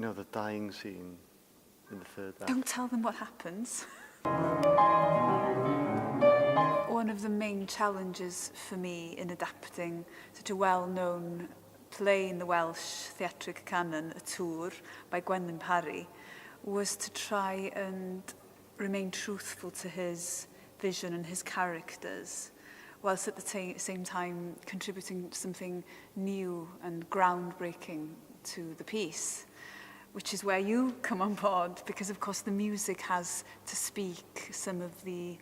the dying scene in the third act. Don't tell them what happens. One of the main challenges for me in adapting such a well-known play in the Welsh theatric canon, A Tour, by Gwenlyn Parry, was to try and remain truthful to his vision and his characters, whilst at the same time contributing something new and groundbreaking to the piece, which is where you come on board, because of course the music has to speak some of the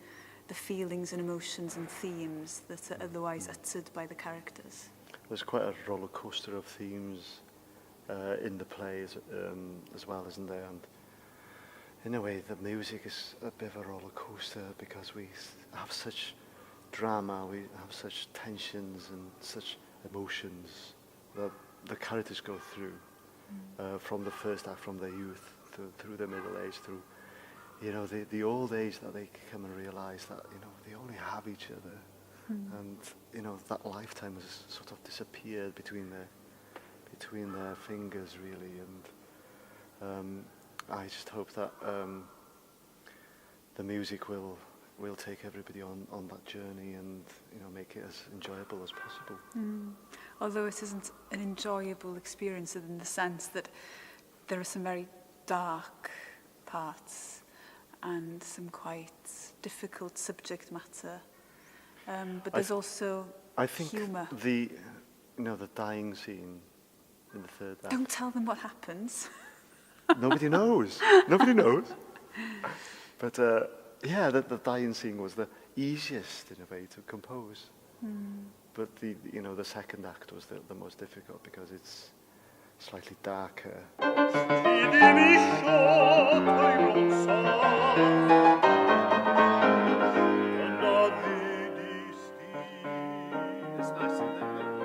feelings and emotions and themes that are otherwise uttered by the characters. There's quite a roller coaster of themes in the play as well, isn't there? And in a way, the music is a bit of a roller coaster because we have such drama, we have such tensions and such emotions that the characters go through from the first act, from their youth through their middle age, through the old age, that they come and realise that they only have each other, and that lifetime has sort of disappeared between their fingers, really. And I just hope that the music will take everybody on that journey and make it as enjoyable as possible. Although it isn't an enjoyable experience in the sense that there are some very dark parts and some quite difficult subject matter, but there's also I think humour. The dying scene in the third act. Don't tell them what happens. Nobody knows. Nobody knows. But the dying scene was the easiest in a way to compose. But the second act was the most difficult because it's slightly darker. It's nice in there.